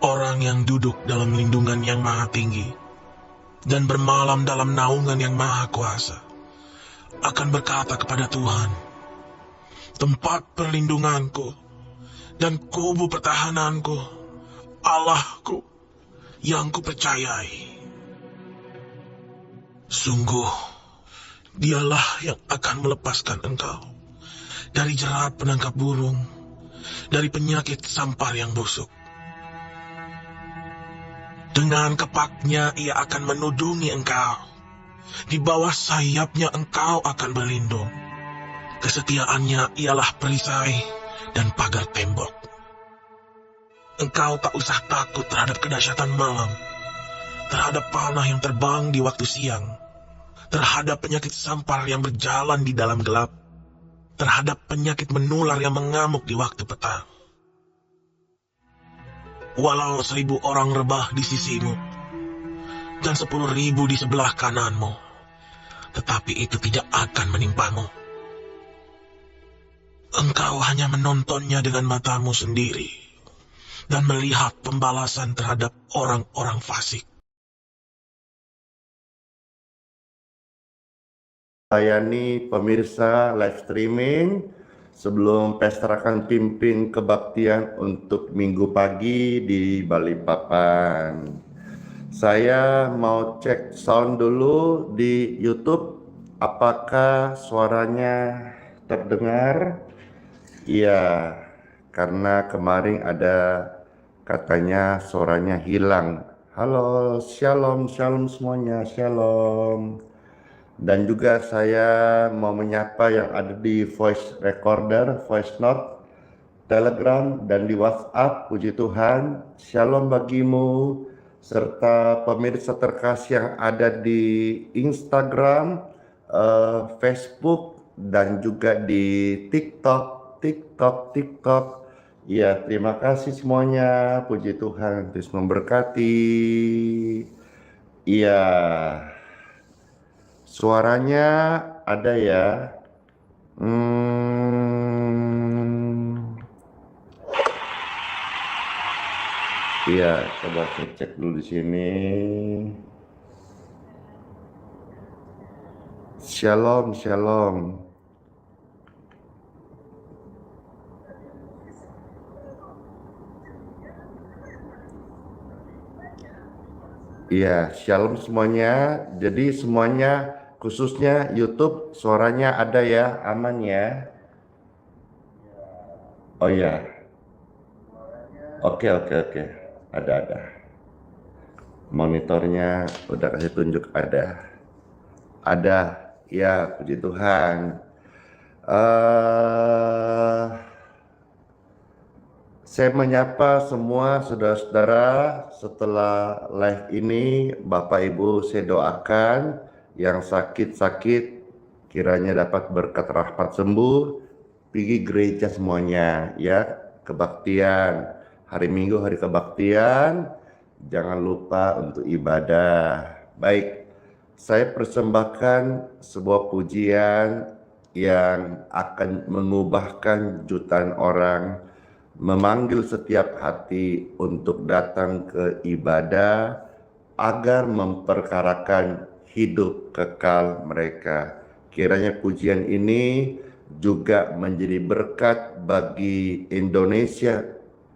Orang yang duduk dalam lindungan yang maha tinggi dan bermalam dalam naungan yang maha kuasa akan berkata kepada Tuhan, tempat perlindunganku dan kubu pertahananku, Allahku yang kupercayai. Sungguh, dialah yang akan melepaskan engkau dari jerat penangkap burung, dari penyakit sampar yang busuk. Dengan kepaknya ia akan menudungi engkau. Di bawah sayapnya engkau akan berlindung. Kesetiaannya ialah perisai dan pagar tembok. Engkau tak usah takut terhadap kedahsyatan malam, terhadap panah yang terbang di waktu siang, terhadap penyakit sampar yang berjalan di dalam gelap, terhadap penyakit menular yang mengamuk di waktu petang. Walau 1000 orang rebah di sisimu dan 10.000 di sebelah kananmu, tetapi itu tidak akan menimpamu. Engkau hanya menontonnya dengan matamu sendiri dan melihat pembalasan terhadap orang-orang fasik. Layani pemirsa live streaming. Sebelum Pastor akan pimpin kebaktian untuk minggu pagi di Balikpapan. Saya mau cek sound dulu di YouTube. Apakah suaranya terdengar? Iya, karena kemarin ada katanya suaranya hilang. Halo, shalom, shalom semuanya, shalom. Dan juga saya mau menyapa yang ada di voice recorder, voice note, Telegram, dan di WhatsApp. Puji Tuhan, shalom bagimu, serta pemirsa terkasih yang ada di Instagram, Facebook, dan juga di TikTok. Ya, terima kasih semuanya. Puji Tuhan, Tuhan memberkati. Iya. Suaranya ada ya. Iya, coba saya cek dulu di sini. Shalom, shalom. Iya, shalom semuanya. Jadi semuanya, khususnya YouTube, suaranya ada ya, aman ya. Oh ya, oke, ada. Monitornya udah kasih tunjuk ada, ya, puji Tuhan. Saya menyapa semua saudara-saudara. Setelah live ini, Bapak Ibu saya doakan yang sakit-sakit kiranya dapat berkat rahmat sembuh. Pergi gereja semuanya ya, kebaktian hari Minggu, hari kebaktian, jangan lupa untuk ibadah. Baik, saya persembahkan sebuah pujian yang akan mengubahkan jutaan orang, memanggil setiap hati untuk datang ke ibadah agar memperkarakan hidup kekal mereka. Kiranya pujian ini juga menjadi berkat bagi Indonesia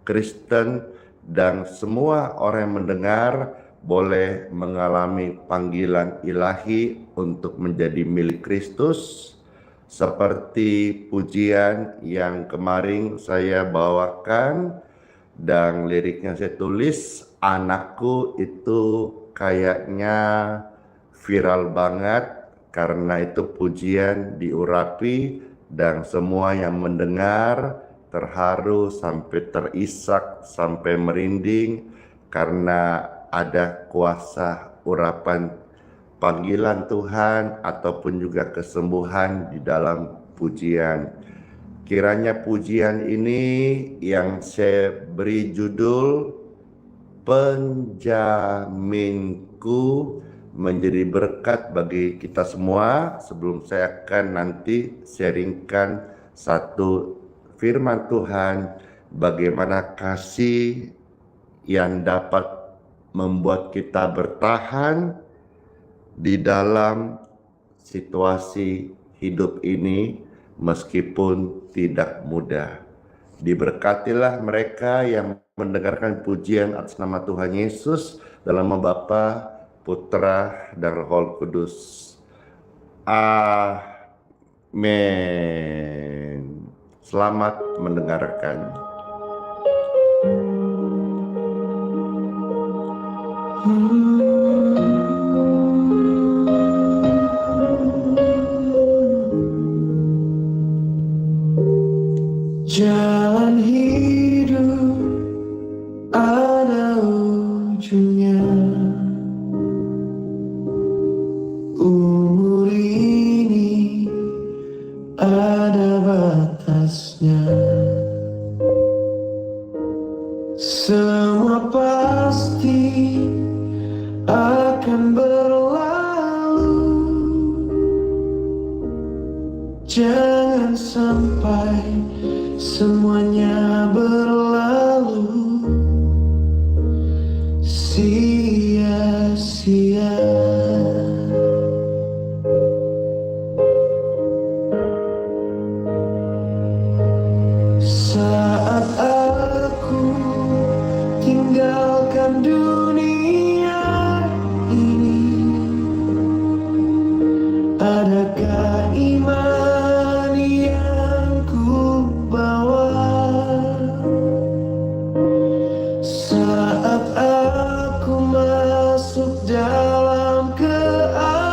Kristen dan semua orang yang mendengar boleh mengalami panggilan ilahi untuk menjadi milik Kristus, seperti pujian yang kemarin saya bawakan dan liriknya saya tulis. Anakku itu kayaknya viral banget karena itu pujian diurapi dan semua yang mendengar terharu sampai terisak, sampai merinding karena ada kuasa urapan panggilan Tuhan ataupun juga kesembuhan di dalam pujian. Kiranya pujian ini yang saya beri judul Penjaminku menjadi berkat bagi kita semua. Sebelum saya akan nanti sharingkan satu firman Tuhan bagaimana kasih yang dapat membuat kita bertahan di dalam situasi hidup ini meskipun tidak mudah. Diberkatilah mereka yang mendengarkan pujian atas nama Tuhan Yesus dalam nama Bapa, Putra, dan Roh Kudus. Amin. Selamat mendengarkan. Jalan hidup ada ujungnya, umur ini ada batasnya. Semua pasti akan berlalu. Jangan sampai semuanya berlalu sia-sia. Saat aku tinggalkan dunia ini, adakah iman yang ku bawa? Saat aku masuk dalam keabadian,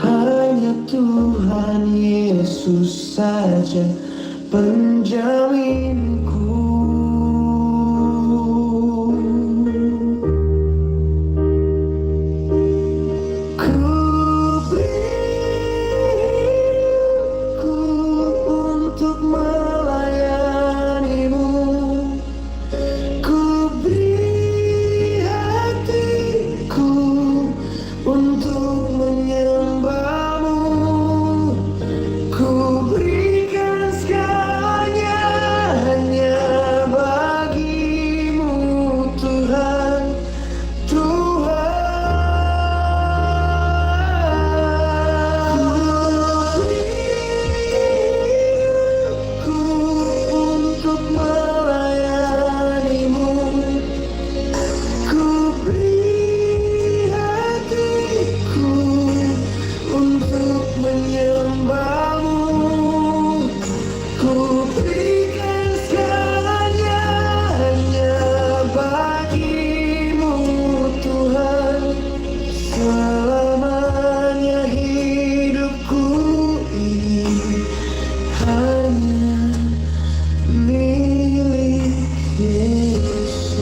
hanya Tuhan Yesus saja penjaminku. Ku untuk melayanimu, ku beri hatiku untuk menyembahmu, ku berikan segalanya hanya bagimu Tuhan, Tuhan. Ku untuk melayanimu, ku beri hatiku untuk menyembahmu, ku berikan segalanya hanya bagimu Tuhan. Selamanya hidupku ini hanya milik Yesus.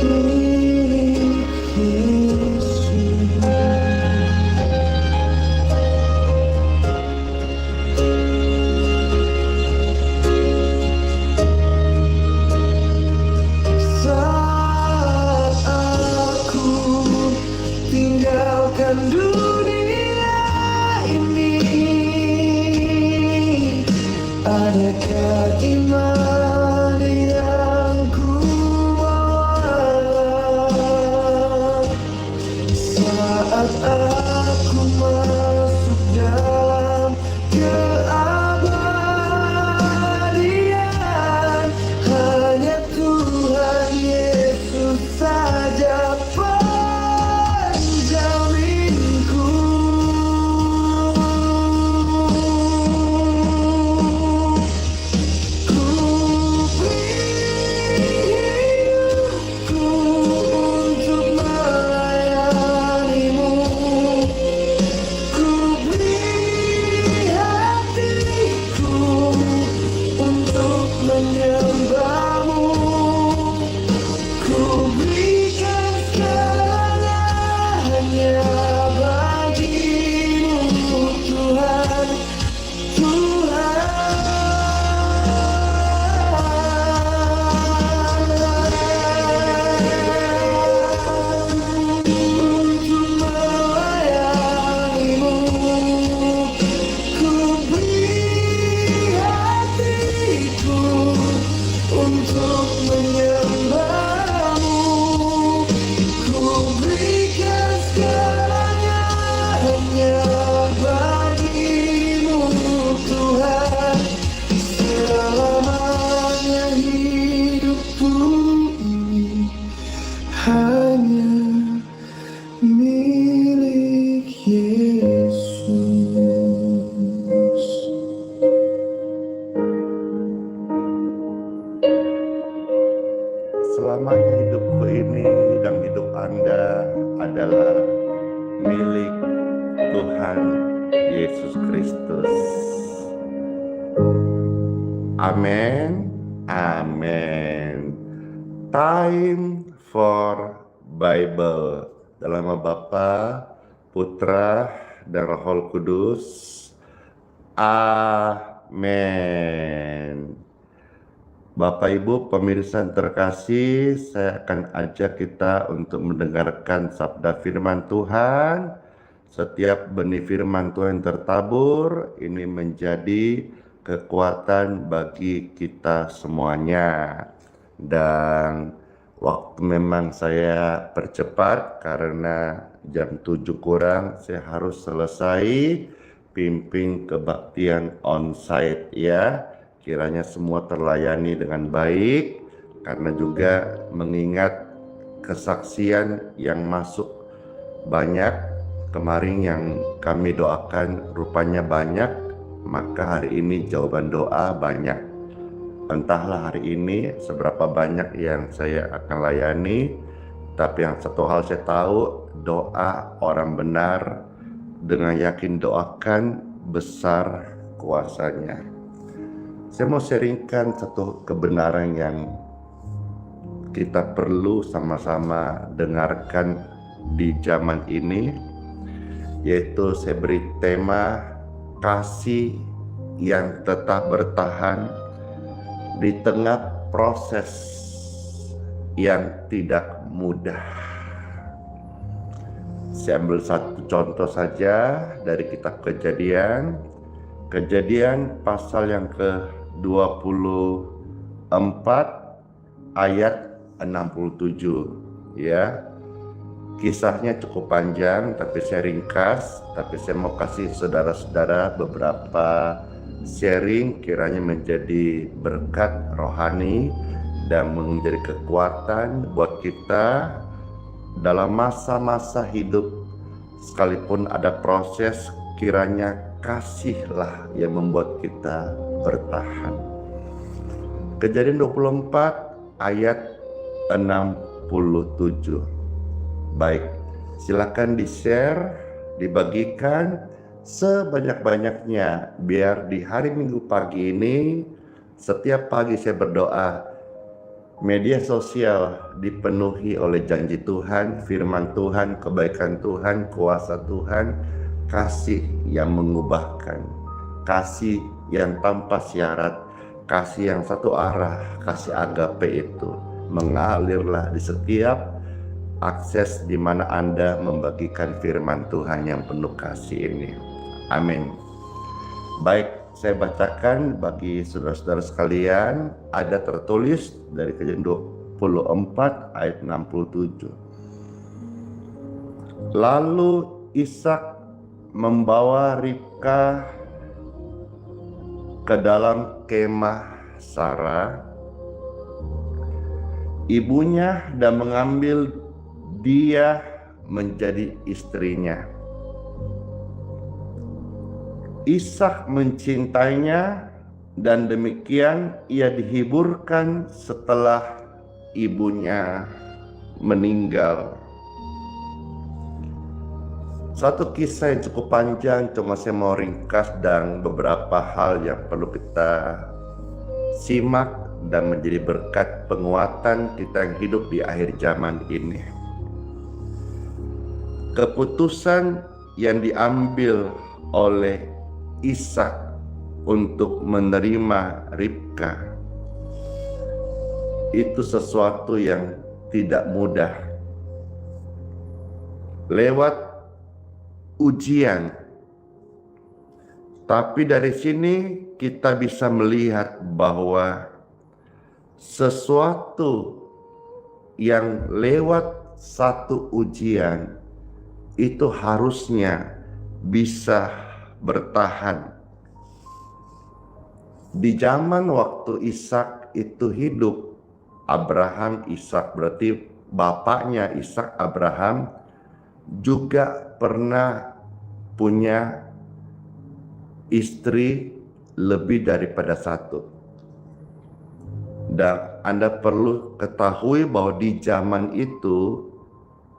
Milik Yesus. Saat aku tinggalkan dunia ini, adakah iman yang ku bawa? Saat aku masuk dalam keabadian, hanya Tuhan Yesus saja penjaminku. selamanya hidupku ini dan hidup Anda adalah milik Tuhan Yesus Kristus. Amin. Amin. Time for Bible. Dalam nama Bapa, Putra, dan Roh Kudus. Amin. Bapak Ibu pemirsa yang terkasih, saya akan ajak kita untuk mendengarkan sabda firman Tuhan. Setiap benih firman Tuhan tertabur, ini menjadi kekuatan bagi kita semuanya. Dan waktu memang saya percepat karena jam 7 kurang saya harus selesai pimpin kebaktian onsite ya. Kiranya semua terlayani dengan baik karena juga mengingat kesaksian yang masuk banyak. Kemarin yang kami doakan rupanya banyak, maka hari ini jawaban doa banyak. Entahlah hari ini seberapa banyak yang saya akan layani, tapi yang satu hal saya tahu, doa orang benar dengan yakin doakan besar kuasanya. Saya mau sharingkan satu kebenaran yang kita perlu sama-sama dengarkan di zaman ini, yaitu saya beri tema kasih yang tetap bertahan di tengah proses yang tidak mudah. Saya ambil satu contoh saja dari kitab Kejadian pasal yang ke-24 ayat 67 ya. Kisahnya cukup panjang tapi saya ringkas, tapi saya mau kasih saudara-saudara beberapa sharing kiranya menjadi berkat rohani dan menjadi kekuatan buat kita dalam masa-masa hidup. Sekalipun ada proses, kiranya kasihlah yang membuat kita bertahan. Kejadian 24 ayat 67. Baik, silakan di-share, dibagikan sebanyak-banyaknya biar di hari Minggu pagi ini setiap pagi saya berdoa media sosial dipenuhi oleh janji Tuhan, firman Tuhan, kebaikan Tuhan, kuasa Tuhan, kasih yang mengubahkan, kasih yang tanpa syarat, kasih yang satu arah, kasih agape itu mengalirlah di setiap akses di mana Anda membagikan firman Tuhan yang penuh kasih ini. Amin. Baik, saya bacakan bagi saudara-saudara sekalian, ada tertulis dari Kejadian 24 ayat 67. Lalu Ishak membawa Ribka ke dalam kemah Sarah, ibunya, dan mengambil dia menjadi istrinya. Ishak mencintainya dan demikian ia dihiburkan setelah ibunya meninggal. Satu kisah yang cukup panjang, cuma saya mau ringkas dan beberapa hal yang perlu kita simak dan menjadi berkat penguatan kita yang hidup di akhir zaman ini. Keputusan yang diambil oleh Ishak untuk menerima Ribka itu sesuatu yang tidak mudah. Lewat ujian. Tapi dari sini kita bisa melihat bahwa sesuatu yang lewat satu ujian itu harusnya bisa bertahan. Di zaman waktu Ishak itu hidup, Abraham, Ishak berarti bapaknya Ishak, Abraham juga pernah punya istri lebih daripada satu. Dan Anda perlu ketahui bahwa di zaman itu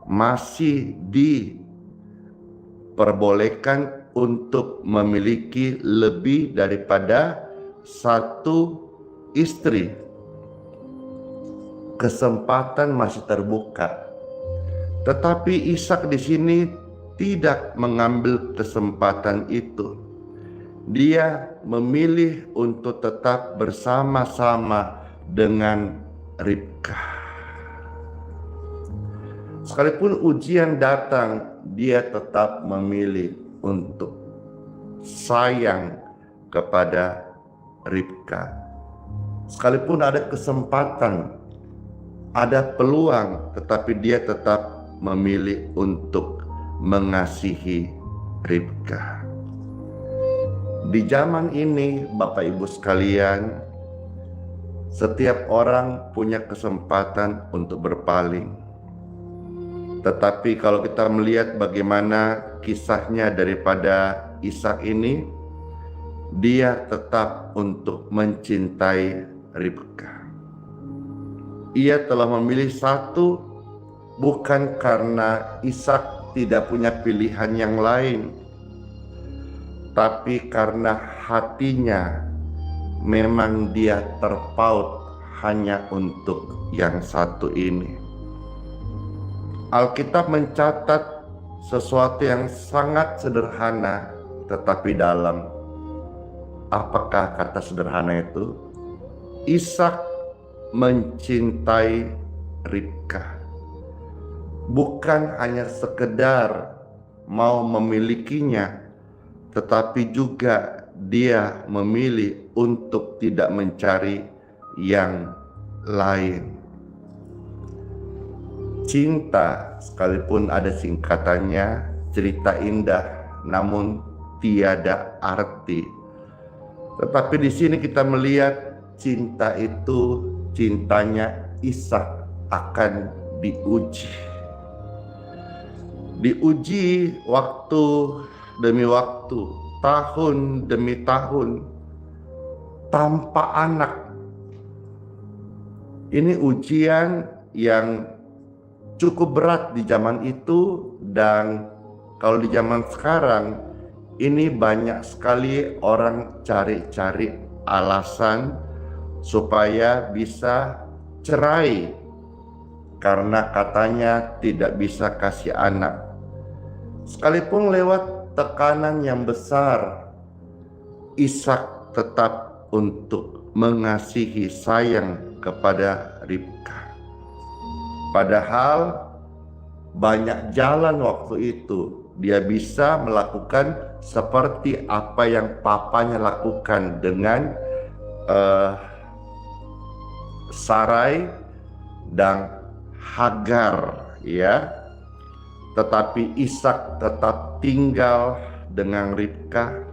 masih diperbolehkan untuk memiliki lebih daripada satu istri. Kesempatan masih terbuka. Tetapi Ishak di sini tidak mengambil kesempatan itu. Dia memilih untuk tetap bersama-sama dengan Ribka. Sekalipun ujian datang, dia tetap memilih untuk sayang kepada Ribka. Sekalipun ada kesempatan, ada peluang, tetapi dia tetap memilih untuk mengasihi Ribka. Di zaman ini, Bapak Ibu sekalian, setiap orang punya kesempatan untuk berpaling. Tetapi kalau kita melihat bagaimana kisahnya daripada Ishak ini, dia tetap untuk mencintai Ribka. Ia telah memilih satu, bukan karena Ishak tidak punya pilihan yang lain, tapi karena hatinya memang dia terpaut hanya untuk yang satu ini. Alkitab mencatat sesuatu yang sangat sederhana tetapi dalam. Apakah kata sederhana itu? Ishak mencintai Ribka. Bukan hanya sekedar mau memilikinya, tetapi juga dia memilih untuk tidak mencari yang lain. Cinta, sekalipun ada singkatannya, cerita indah namun tiada arti. Tetapi di sini kita melihat cinta itu, cintanya Ishak akan diuji. Diuji waktu demi waktu, tahun demi tahun, tanpa anak. Ini ujian yang cukup berat di zaman itu, dan kalau di zaman sekarang ini banyak sekali orang cari-cari alasan supaya bisa cerai karena katanya tidak bisa kasih anak. Sekalipun lewat tekanan yang besar, Ishak tetap untuk mengasihi sayang kepada Ribka. Padahal banyak jalan waktu itu. Dia bisa melakukan seperti apa yang papanya lakukan dengan Sarai dan Hagar, ya. Tetapi Ishak tetap tinggal dengan Ribka.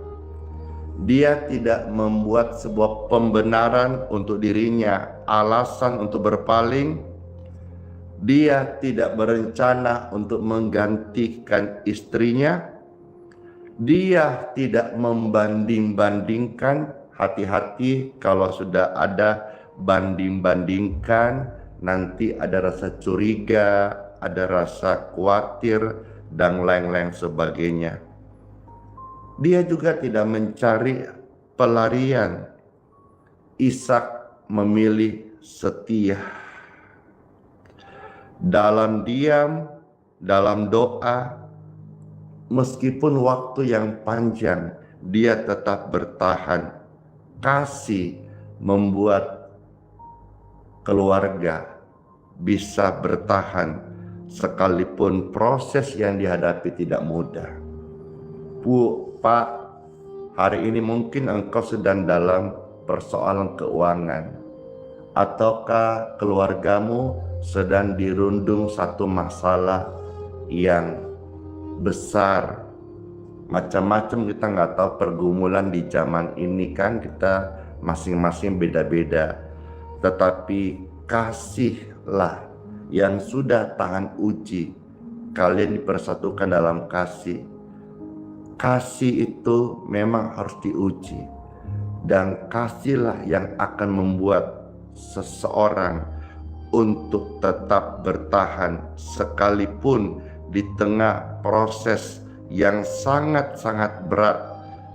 Dia tidak membuat sebuah pembenaran untuk dirinya, alasan untuk berpaling. Dia tidak berencana untuk menggantikan istrinya. Dia tidak membanding-bandingkan. Hati-hati kalau sudah ada banding-bandingkan, nanti ada rasa curiga, ada rasa khawatir, dan lain-lain sebagainya. Dia juga tidak mencari pelarian. Ishak memilih setia. Dalam diam, dalam doa, meskipun waktu yang panjang, dia tetap bertahan. Kasih membuat keluarga bisa bertahan sekalipun proses yang dihadapi tidak mudah. Bu, Pak, hari ini mungkin engkau sedang dalam persoalan keuangan, ataukah keluargamu sedang dirundung satu masalah yang besar. Macam-macam, kita nggak tahu pergumulan di zaman ini kan, kita masing-masing beda-beda. Tetapi kasihlah yang sudah tahan uji, kalian dipersatukan dalam kasih. Kasih itu memang harus diuji, dan kasihlah yang akan membuat seseorang untuk tetap bertahan sekalipun di tengah proses yang sangat-sangat berat,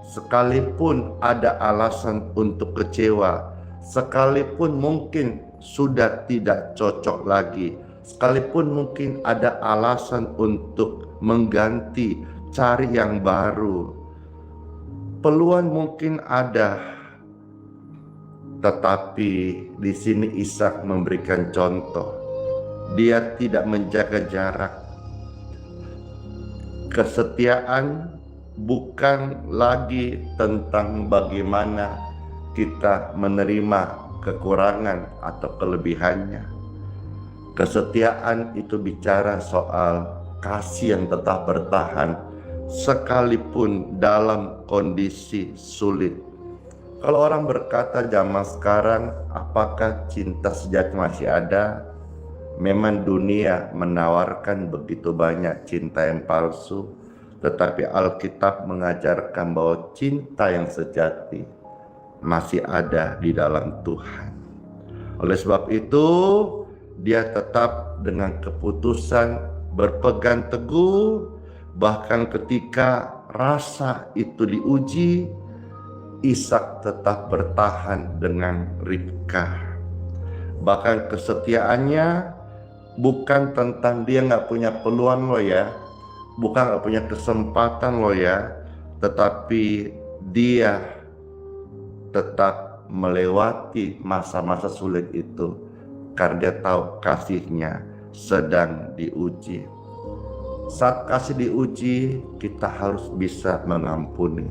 sekalipun ada alasan untuk kecewa, sekalipun mungkin sudah tidak cocok lagi, sekalipun mungkin ada alasan untuk mengganti, cari yang baru. Peluang mungkin ada, tetapi di sini Ishak memberikan contoh. Dia tidak menjaga jarak. Kesetiaan bukan lagi tentang bagaimana kita menerima kekurangan atau kelebihannya. Kesetiaan itu bicara soal kasih yang tetap bertahan sekalipun dalam kondisi sulit. Kalau orang berkata zaman sekarang, apakah cinta sejati masih ada? Memang dunia menawarkan begitu banyak cinta yang palsu, tetapi Alkitab mengajarkan bahwa cinta yang sejati masih ada di dalam Tuhan. Oleh sebab itu, dia tetap dengan keputusan berpegang teguh, bahkan ketika rasa itu diuji, Ishak tetap bertahan dengan Ribka. Bahkan kesetiaannya bukan tentang dia nggak punya peluang loh ya, bukan nggak punya kesempatan loh ya, tetapi dia tetap melewati masa-masa sulit itu karena dia tahu kasihnya sedang diuji. Saat kasih diuji, kita harus bisa mengampuni.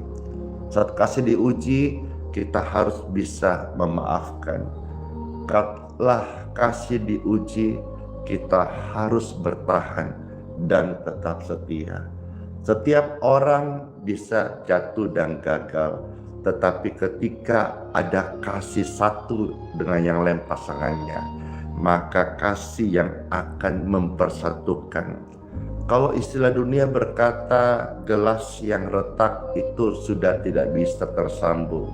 Saat kasih diuji, kita harus bisa memaafkan. Kalau kasih diuji, kita harus bertahan dan tetap setia. Setiap orang bisa jatuh dan gagal, tetapi ketika ada kasih satu dengan yang lain pasangannya, maka kasih yang akan mempersatukan. Kalau istilah dunia berkata gelas yang retak itu sudah tidak bisa tersambung,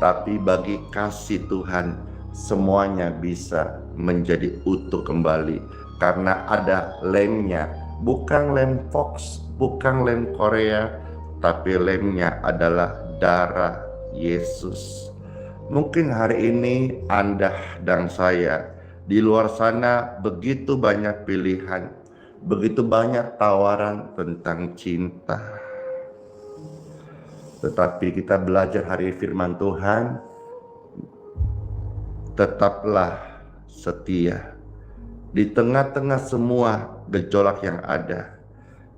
tapi bagi kasih Tuhan semuanya bisa menjadi utuh kembali karena ada lemnya, bukan lem Fox, bukan lem Korea, tapi lemnya adalah darah Yesus. Mungkin hari ini Anda dan saya di luar sana begitu banyak pilihan, begitu banyak tawaran tentang cinta. Tetapi kita belajar hari firman Tuhan, tetaplah setia. Di tengah-tengah semua gejolak yang ada,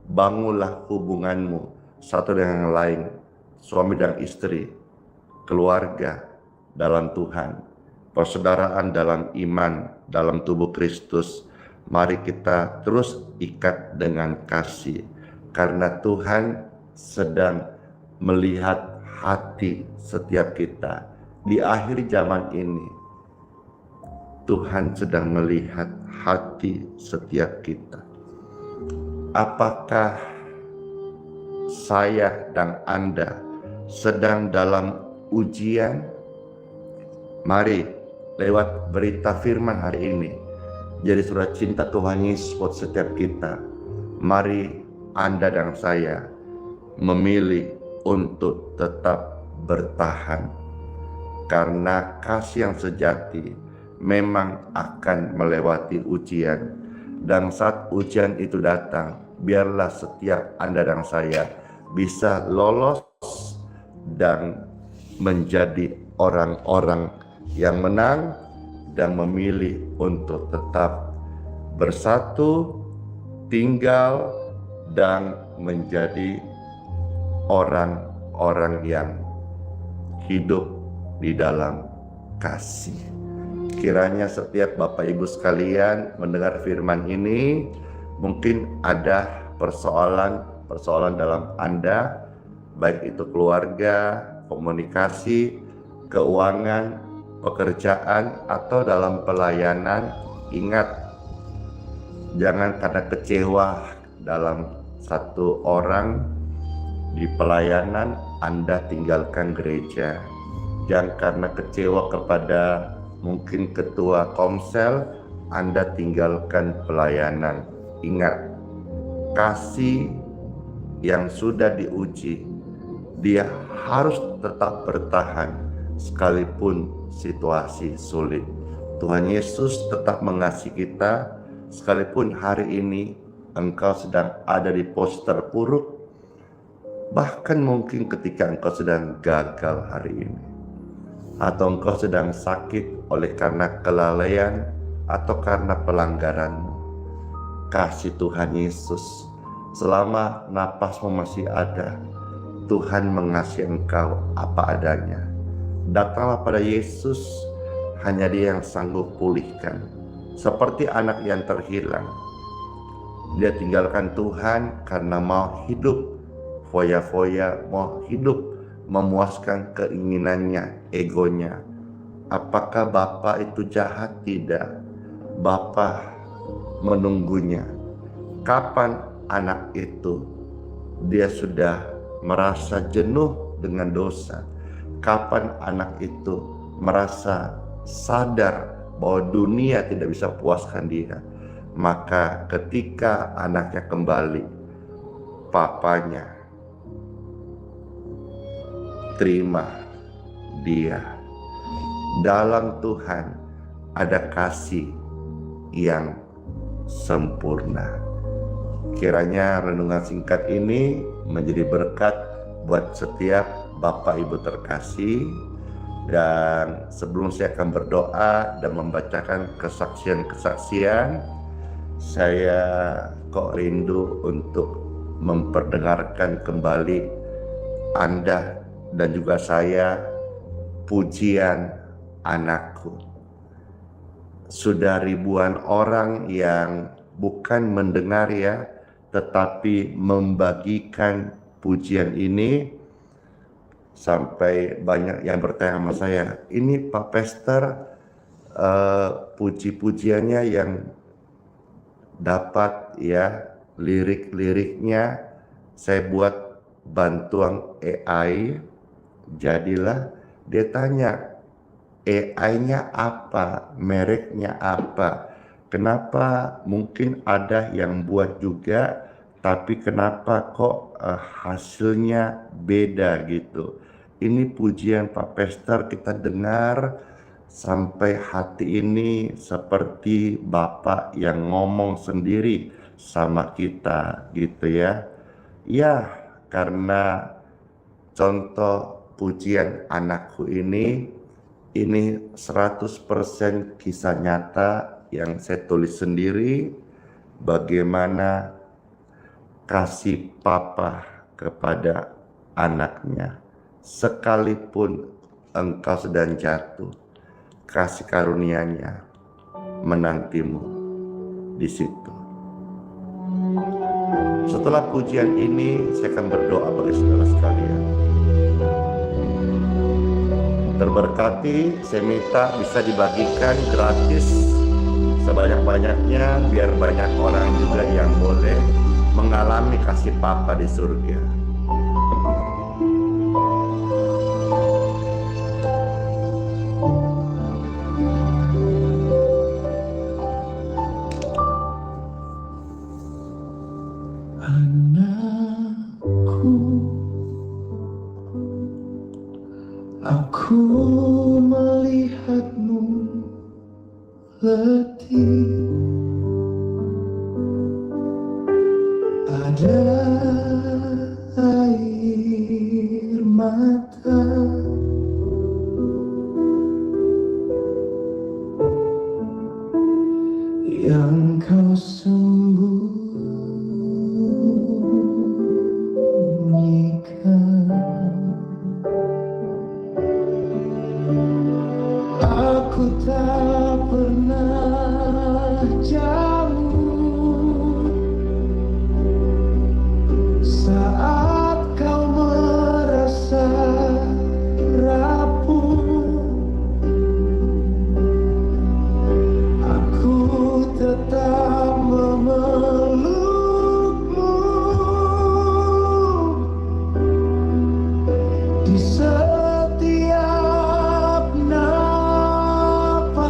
bangunlah hubunganmu satu dengan yang lain, suami dan istri, keluarga dalam Tuhan, persaudaraan dalam iman, dalam tubuh Kristus. Mari kita terus ikat dengan kasih, karena Tuhan sedang melihat hati setiap kita. Di akhir zaman ini, Tuhan sedang melihat hati setiap kita. Apakah saya dan Anda sedang dalam ujian? Mari lewat berita firman hari ini jadi surat cinta Tuhan Yesus buat setiap kita. Mari Anda dan saya memilih untuk tetap bertahan, karena kasih yang sejati memang akan melewati ujian. Dan saat ujian itu datang, biarlah setiap Anda dan saya bisa lolos dan menjadi orang-orang yang menang dan memilih untuk tetap bersatu, tinggal, dan menjadi orang-orang yang hidup di dalam kasih. Kiranya setiap Bapak Ibu sekalian mendengar firman ini, mungkin ada persoalan dalam Anda, baik itu keluarga, komunikasi, keuangan, pekerjaan, atau dalam pelayanan. Ingat, jangan karena kecewa dalam satu orang di pelayanan Anda tinggalkan gereja. Jangan karena kecewa kepada mungkin ketua Komsel, Anda tinggalkan pelayanan. Ingat, kasih yang sudah diuji, dia harus tetap bertahan sekalipun situasi sulit. Tuhan Yesus tetap mengasihi kita sekalipun hari ini engkau sedang ada di pos terpuruk, bahkan mungkin ketika engkau sedang gagal hari ini, atau engkau sedang sakit oleh karena kelalaian atau karena pelanggaranmu. Kasih Tuhan Yesus, selama napasmu masih ada, Tuhan mengasihi engkau apa adanya. Datanglah pada Yesus, hanya Dia yang sanggup pulihkan. Seperti anak yang terhilang, dia tinggalkan Tuhan karena mau hidup foya-foya, mau hidup memuaskan keinginannya, egonya. Apakah Bapa itu jahat? Tidak. Bapa menunggunya. Kapan anak itu dia sudah merasa jenuh dengan dosa? Kapan anak itu merasa sadar bahwa dunia tidak bisa puaskan dia? Maka ketika anaknya kembali, papanya terima dia. Dalam Tuhan ada kasih yang sempurna. Kiranya renungan singkat ini menjadi berkat buat setiap Bapak Ibu terkasih. Dan sebelum saya akan berdoa dan membacakan kesaksian-kesaksian, saya kok rindu untuk memperdengarkan kembali Anda dan juga saya pujian anakku. Sudah ribuan orang yang bukan mendengar ya, tetapi membagikan pujian ini, sampai banyak yang bertanya sama saya, ini Pak Pester puji-pujiannya yang dapat ya, lirik-liriknya saya buat bantuan AI. Jadilah dia tanya, AI-nya apa, mereknya apa, kenapa mungkin ada yang buat juga, tapi kenapa kok hasilnya beda gitu. Ini pujian Pak Pester kita dengar sampai hati ini seperti Bapak yang ngomong sendiri sama kita gitu ya. Ya, karena contoh pujian anakku ini 100% kisah nyata yang saya tulis sendiri, bagaimana kasih Papa kepada anaknya. Sekalipun engkau sedang jatuh, kasih karunia-Nya menantimu di situ. Setelah pujian ini, saya akan berdoa bagi saudara sekalian. Terberkati, saya minta bisa dibagikan gratis sebanyak-banyaknya, biar banyak orang juga yang boleh mengalami kasih Papa di surga. Aku melihatmu letih, ada air mata, yang kau sembunyikan. Aku tak pernah jauh saat kau merasa rapuh. Aku tetap memelukmu di setiap nafasku.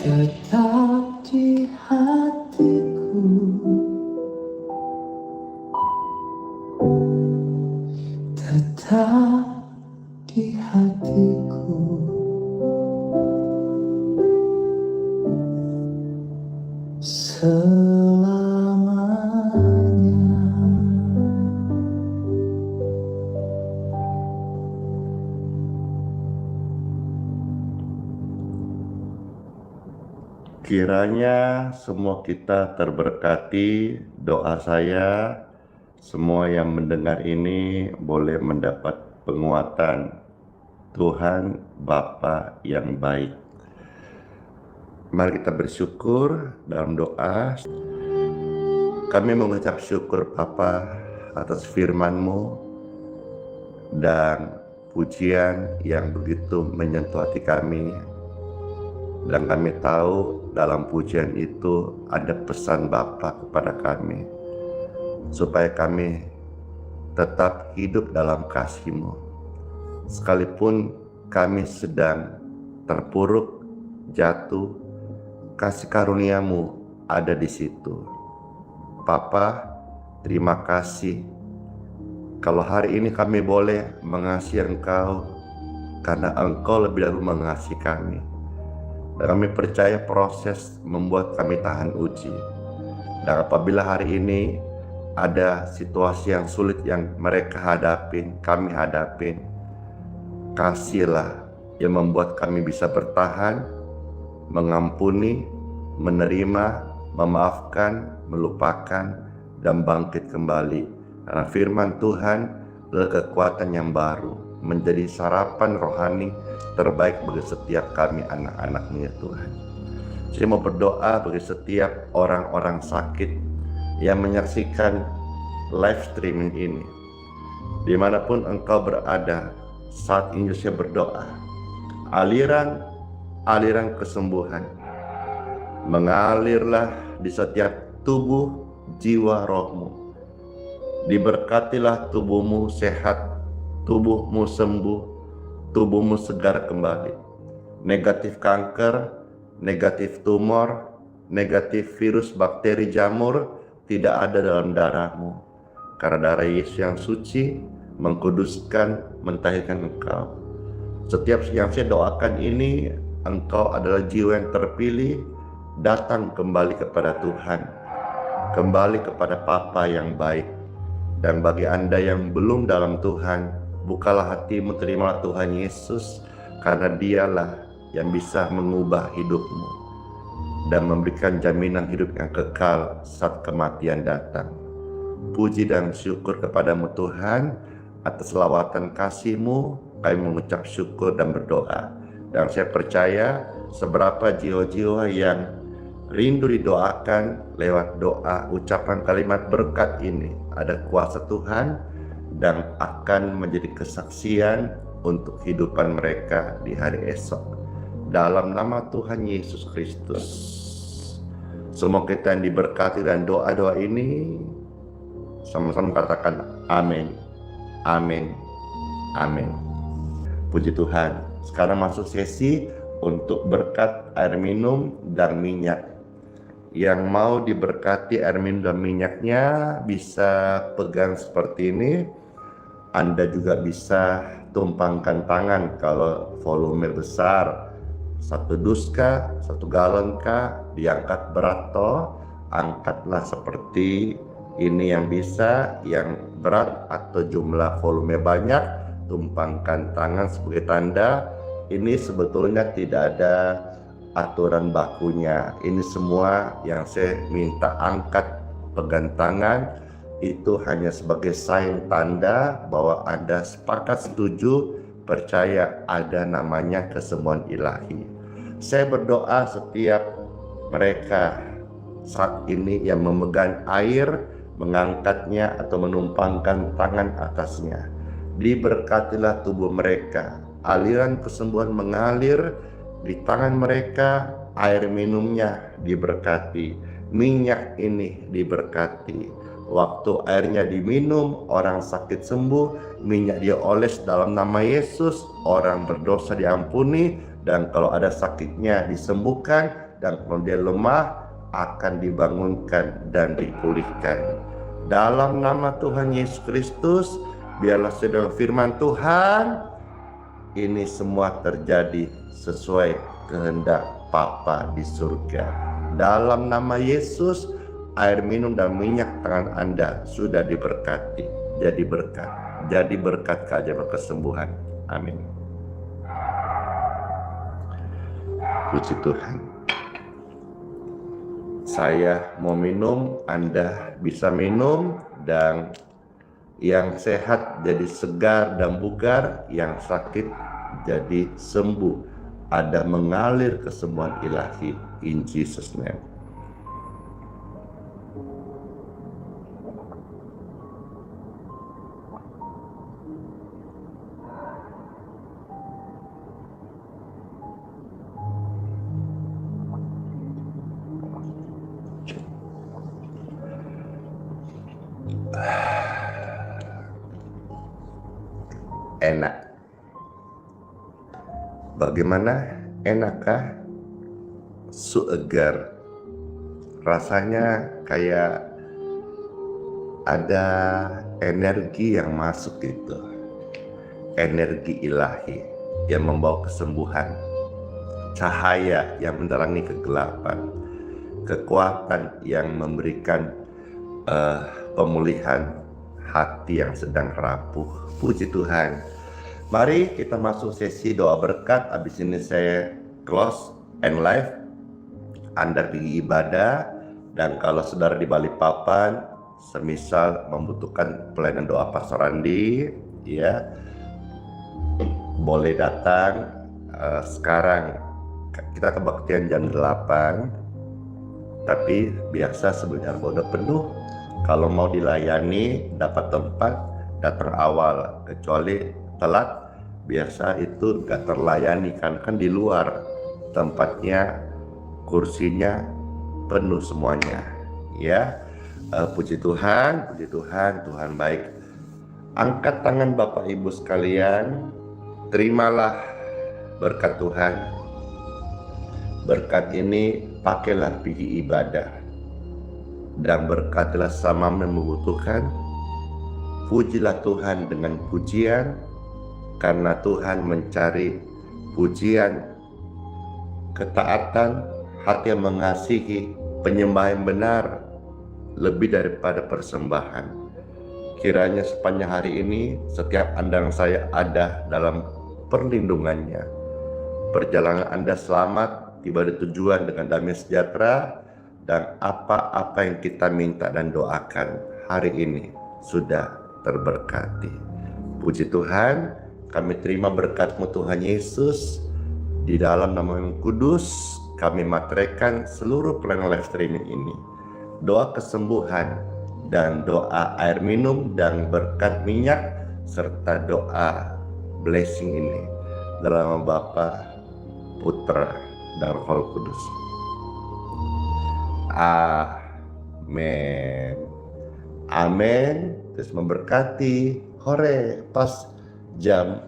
tetap di hatiku, tetap di hatiku. Selamanya. Kiranya semua kita terberkati. Doa saya, semua yang mendengar ini boleh mendapat penguatan Tuhan Bapa yang baik. Mari kita bersyukur dalam doa. Kami mengucap syukur Bapa atas firman-Mu dan pujian yang begitu menyentuh hati kami. Dan kami tahu dalam pujian itu ada pesan Bapa kepada kami, supaya kami tetap hidup dalam kasih-Mu. Sekalipun kami sedang terpuruk, jatuh, kasih karunia-Mu ada di situ. Papa, terima kasih kalau hari ini kami boleh mengasihi Engkau, karena Engkau lebih dahulu mengasihi kami. Dan kami percaya proses membuat kami tahan uji. Dan apabila hari ini ada situasi yang sulit yang mereka hadapin, kami hadapin, kasihlah yang membuat kami bisa bertahan, mengampuni, menerima, memaafkan, melupakan, dan bangkit kembali. Karena firman Tuhan adalah kekuatan yang baru, menjadi sarapan rohani terbaik bagi setiap kami anak-anak-Mu ya Tuhan. Saya mau berdoa bagi setiap orang-orang sakit yang menyaksikan live streaming ini. Dimanapun engkau berada, saat ini saya berdoa, aliran kesembuhan mengalirlah di setiap tubuh, jiwa, rohmu. Diberkatilah tubuhmu sehat, tubuhmu sembuh, tubuhmu segar kembali. Negatif kanker, negatif tumor, negatif virus, bakteri, jamur tidak ada dalam darahmu. Karena darah Yesus yang suci mengkuduskan, mentahirkan engkau. Setiap yang saya doakan ini, engkau adalah jiwa yang terpilih, datang kembali kepada Tuhan, kembali kepada Papa yang baik. Dan bagi Anda yang belum dalam Tuhan, bukalah hatimu, terimalah Tuhan Yesus, karena Dialah yang bisa mengubah hidupmu dan memberikan jaminan hidup yang kekal saat kematian datang. Puji dan syukur kepadamu Tuhan, atas lawatan kasih-Mu kami mengucap syukur dan berdoa. Dan saya percaya seberapa jiwa-jiwa yang rindu didoakan lewat doa, ucapan kalimat berkat ini, ada kuasa Tuhan dan akan menjadi kesaksian untuk kehidupan mereka di hari esok. Dalam nama Tuhan Yesus Kristus, semua kita yang diberkati dan doa-doa ini sama-sama katakan amin, amin, amin. Puji Tuhan. Sekarang masuk sesi untuk berkat air minum dan minyak. Yang mau diberkati air minum dan minyaknya bisa pegang seperti ini. Anda juga bisa tumpangkan tangan kalau volume besar. 1 dus kah, 1 galon kah, diangkat berat toh, angkatlah seperti ini yang bisa, yang berat atau jumlah volume banyak, tumpangkan tangan sebagai tanda. Ini sebetulnya tidak ada aturan bakunya. Ini semua yang saya minta angkat, pegang tangan, itu hanya sebagai sign tanda bahwa Anda sepakat setuju, percaya ada namanya kesembuhan ilahi. Saya berdoa setiap mereka saat ini yang memegang air, mengangkatnya atau menumpangkan tangan atasnya, diberkatilah tubuh mereka. Aliran kesembuhan mengalir di tangan mereka, air minumnya diberkati, minyak ini diberkati. Waktu airnya diminum, orang sakit sembuh, minyak dia oles dalam nama Yesus, orang berdosa diampuni, dan kalau ada sakitnya disembuhkan, dan kalau dia lemah akan dibangunkan dan dipulihkan. Dalam nama Tuhan Yesus Kristus, biarlah sedang firman Tuhan, ini semua terjadi sesuai kehendak Bapa di surga. Dalam nama Yesus, air minum dan minyak tangan Anda sudah diberkati. Jadi berkat keajaiban kesembuhan. Amin. Puji Tuhan. Saya mau minum, Anda bisa minum, dan yang sehat jadi segar dan bugar, yang sakit jadi sembuh. Ada mengalir kesembuhan ilahi in Jesus name. Enak. Bagaimana? Enakkah? Segar. Rasanya kayak ada energi yang masuk gitu. Energi ilahi yang membawa kesembuhan. Cahaya yang menerangi kegelapan. Kekuatan yang memberikan pemulihan hati yang sedang rapuh. Puji Tuhan. Mari kita masuk sesi doa berkat. Habis ini saya close and live. Anda pergi ibadah, dan kalau saudara di Balikpapan semisal membutuhkan pelayanan doa Pastor Andi, ya boleh datang. Sekarang kita kebaktian jam 8, tapi biasa sebenarnya udah penuh. Kalau mau dilayani dapat tempat, datang awal. Kecuali telat, biasa itu gak terlayani kan di luar tempatnya, kursinya penuh semuanya. Ya, puji Tuhan, Tuhan baik. Angkat tangan Bapak Ibu sekalian, terimalah berkat Tuhan. Berkat ini pakailah pergi ibadah, dan berkatilah sama membutuhkan. Pujilah Tuhan dengan pujian, karena Tuhan mencari pujian, ketaatan, hati yang mengasihi, penyembahan benar lebih daripada persembahan. Kiranya sepanjang hari ini setiap Anda dan saya ada dalam perlindungannya. Perjalanan Anda selamat, tiba di tujuan dengan damai sejahtera, dan apa-apa yang kita minta dan doakan hari ini sudah terberkati. Puji Tuhan, kami terima berkat-Mu Tuhan Yesus. Di dalam nama yang kudus, kami materaikan seluruh pelayanan live streaming ini. Doa kesembuhan dan doa air minum dan berkat minyak, serta doa blessing ini dalam nama Bapa, Putra, dan Roh Kudus. Amin. Amin. Terus memberkati. Hore, pas jam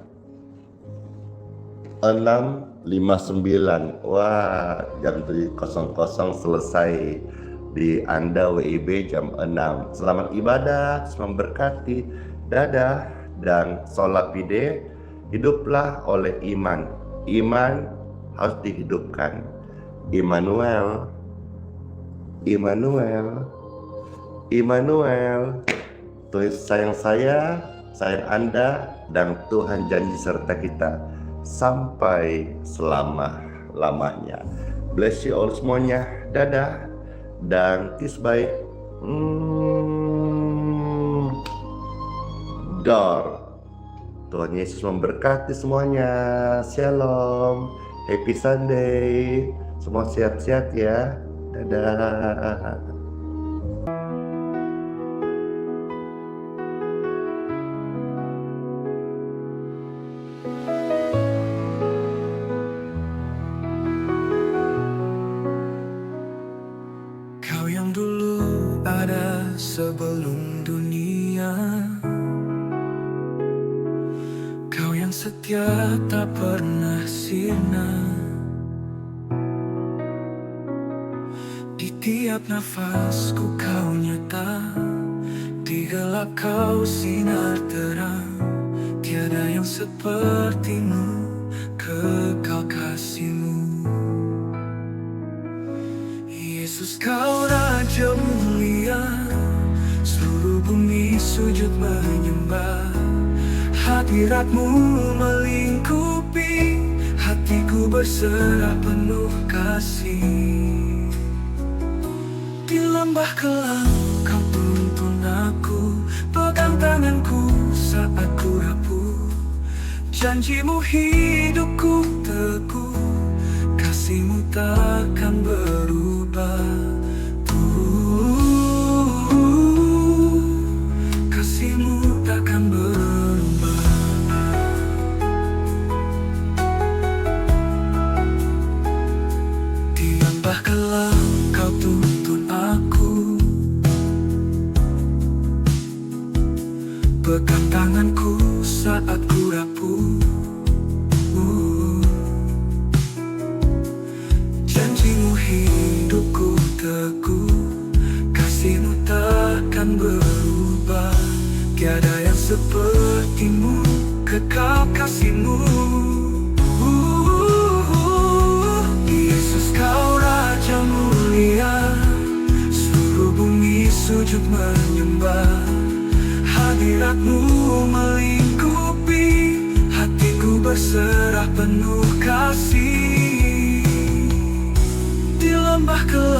6.59. Wah, jam 7.00 selesai di Anda WIB jam 6. Selamat ibadah, selamat memberkati. Dadah. Dan sholat bide, hiduplah oleh iman. Iman harus dihidupkan. Immanuel. Tuhan sayang saya, sayang Anda, dan Tuhan janji serta kita sampai selama-lamanya. Bless you all semuanya. Dadah. Dan kiss bye. Dar. Tuhan Yesus memberkati semuanya. Shalom. Happy Sunday. Semua sehat-sehat ya. Dadah. Kau yang dulu ada sebelum dunia, kau yang setia tak pernah sirna. Tiap nafasku kau nyata, di gelap kau sinar terang. Tiada yang sepertimu, kekal kasih-Mu. Yesus, kau Raja mulia, seluruh bumi sujud menyembah. Hadirat-Mu melingkupi, hatiku berserah penuh kasih. Di lembah kelam kau tuntun aku, pegang tanganku saat ku rapuh. Janji-Mu hidupku teguh, kasih-Mu takkan berubah. Kasih-Mu takkan berubah. Di lembah kelam kau tuntun aku, pegang tanganku saat ku rapuh. Janji-Mu hidupku teguh, kasih-Mu takkan berubah. Tiada yang seperti-Mu, kekal kasih-Mu. Yesus, kau Raja mulia, seluruh bumi sujud menyembah. Hadirat-Mu melingkupi, hatiku berserah penuh kasih. Di lembah kelam